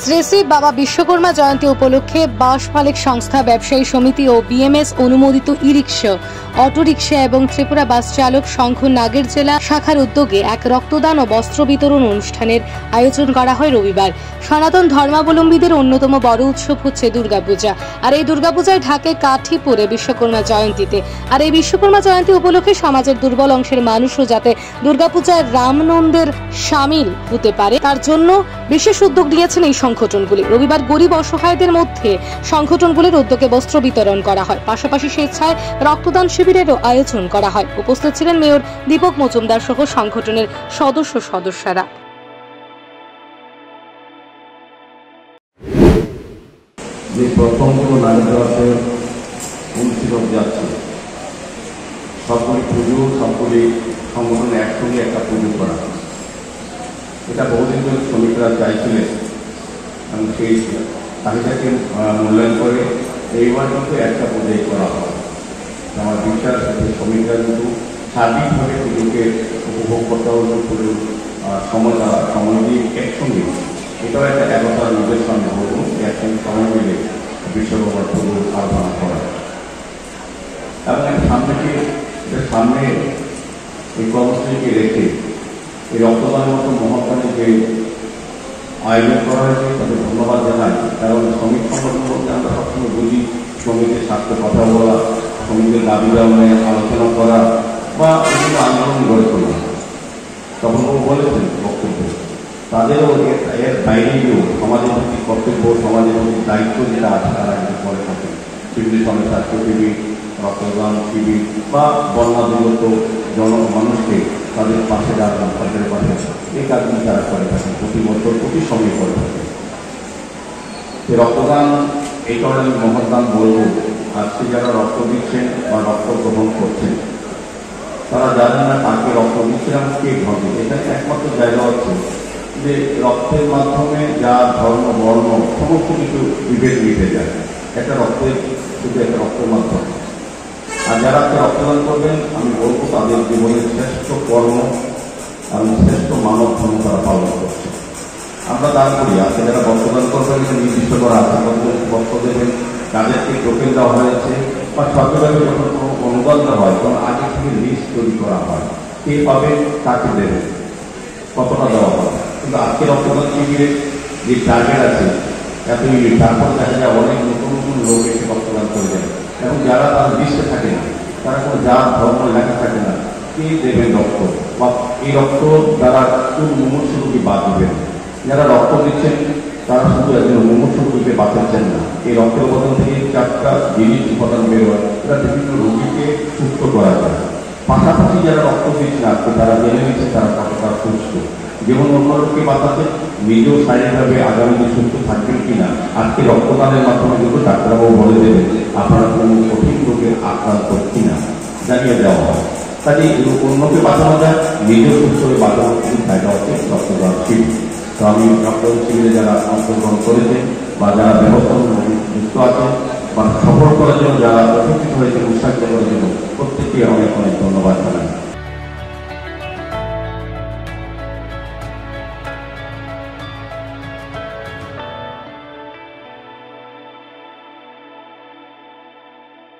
শ্রী শ্রী বাবা বিশ্বকর্মা জয়ন্তী উপলক্ষে বাস মালিক সংস্থা, ব্যবসায়ী সমিতি ও বিএমএস অনুমোদিত ই-রিক্সা, অটোরিক্সা এবং ত্রিপুরা বাস চালক সংঘ নাগের জেলা শাখার উদ্যোগে এক রক্তদান ও বস্ত্র বিতরণ অনুষ্ঠানের আয়োজন করা হয় রবিবার। সনাতন ধর্মাবলম্বীদের অন্যতম বড় উৎসব হচ্ছে দুর্গাপূজা। আর এই দুর্গাপূজায় ঢাকে কাঠি পড়ে বিশ্বকর্মা জয়ন্তীতে। আর এই বিশ্বকর্মা জয়ন্তী উপলক্ষে সমাজের দুর্বল অংশের মানুষও যাতে দুর্গাপূজায় রামনন্দের সামিল হতে পারে, তার জন্য বিশেষ উদ্যোগ নিয়েছেন এই সংগঠনগুলি। রবিবার গরিব অসহায়দের মধ্যে সংগঠনগুলির উদ্যোগে বস্ত্র বিতরণ করা হয়, পাশাপাশি স্বেচ্ছায় রক্তদান শিবিরেরও আয়োজন করা হয়। উপস্থিত ছিলেন মেয়র দীপক মজুমদার সহ সংগঠনের সদস্যরা। যে প্রথম নাগরিকতে অনুষ্ঠিত যাচ্ছে, সবগুলি পুজো, সবগুলি সংগঠন একসঙ্গে একটা পুজো করা, এটা বহুদিন ধরে শ্রমিকরা চাইছিলেন এবং সেই চাহিদাকে মূল্যায়ন করে এইবার কিন্তু একটা পুজোই করা হয়। আমার বিশ্বাস শ্রমিকরা কিন্তু সার্বিকভাবে পুজোকে উপভোগ করতে হবে, পুজোর সময় দিয়ে একসঙ্গে, এটাও একটা একতার নিজের সামনে বলবো, একসঙ্গে সময় মিলে বিশ্বকর্মা পুজো আরাধনা করা। এবং সামনে এই কর্মসূচিকে রেখে এই রক্তদানের মতো মহাত্মাকে যে আয়োজন করা হয়েছে তাদের ধন্যবাদ জানাই। কারণ শ্রমিক সংগঠন বলতে আমরা সবসময় বুঝি শ্রমিকদের স্বার্থে কথা বলা, শ্রমিকদের দাবি দামে আলোচনা করা বা বিভিন্ন আন্দোলন গড়ে তোলা। তখন বলেছেন বক্তব্য, তাদেরও এর বাইরে গিয়েও সমাজের প্রতি কর্তব্য, সমাজের প্রতি দায়িত্ব যেটা আছে তারা কিন্তু করে থাকে। বিভিন্ন সময় স্বাস্থ্য শিবির, রক্তদান শিবির বা বন্যাদুর্গত মানুষকে তাদের পাশে দাঁড়ানো, তাদের পাশে এই কাজগুলি তারা করে থাকে, প্রতি বছর প্রতি সময় করে থাকে। রক্তদান এই কারণে আমি মহৎদান বলবো, আজকে যারা রক্ত দিচ্ছেন বা রক্ত গ্রহণ করছেন তারা জানেন না তাকে রক্ত দিচ্ছিলাম কে ঘটে। এখানে একমাত্র জায়গা হচ্ছে যে রক্তের মাধ্যমে যা ধর্ম বর্ণ সমস্ত কিছু বিভেদ মিটে যায়, একটা রক্তের শুধু একটা রক্তের মাধ্যমে। আর যারা রক্তদান করবেন আমি বলবো তাদের জীবনের শ্রেষ্ঠ কর্ম এবং শ্রেষ্ঠ মানব ধর্ম তারা পালন করছে। আমরা দান করি, আজকে যারা রক্তদান করবেন নির্দিষ্ট করা আছে, রক্ত দেবেন, তাদেরকে টোকেন দেওয়া হয়েছে বা সরকারভাবে যখন কোনো অনুদান দেওয়া হয় তখন আগে থেকে লিস্ট তৈরি করা হয়, কে পাবে কাকে দেবে, কতটা দেওয়া হয়। কিন্তু আজকে রক্তদান শিবিরে যে টার্গেট আছে এত ইউনিট, তারপর দেখা যায় অনেক নতুন নতুন লোক এসে রক্তদান করে যায় এবং যারা তার লিস্টে থাকে না, তারা কোনো যা ধর্ম লেখা থাকে না, কে দেবেন রক্ত বা এই রক্ত দ্বারা কোন মুমূর্ষু রোগী বাদ দেবেন। যারা রক্ত দিচ্ছেন তারা শুধু একজন মুমূর্ষু রোগীকে বাঁচাচ্ছেন না, এই রক্তের উপাদান থেকে 4টা জিনিস উপাদান বের হয়, এটা বিভিন্ন রোগীকে সুস্থ করা যায়। পাশাপাশি যারা রক্ত দিচ্ছে আজকে তারা জেনে নিচ্ছে তারা কতটা সুস্থ, যেমন অন্য লোককে বাঁচাতে নিজেও শারীরিকভাবে আগামীতে সুস্থ থাকবেন কিনা আজকে রক্তদানের মাধ্যমে কিন্তু ডাক্তারবাবু বলে দেবেন আপনারা কোনো কঠিন রোগের আক্রান্ত কিনা জানিয়ে দেওয়া হয়। কাজে অন্যকে বাঁচানো যায়, নিজেও সুস্থ হয়ে বাঁচানোর কিন্তু জায়গা হচ্ছে রক্তদান শিবির। তো আমি রক্তদান শিবিরে যারা অংশগ্রহণ করেছেন বা যারা ব্যবস্থা যুক্ত আছেন বা সফল করার জন্য যারা উপস্থিত হয়েছে, উৎসাহিত করার জন্য প্রত্যেককে অনেক অনেক ধন্যবাদ জানাই।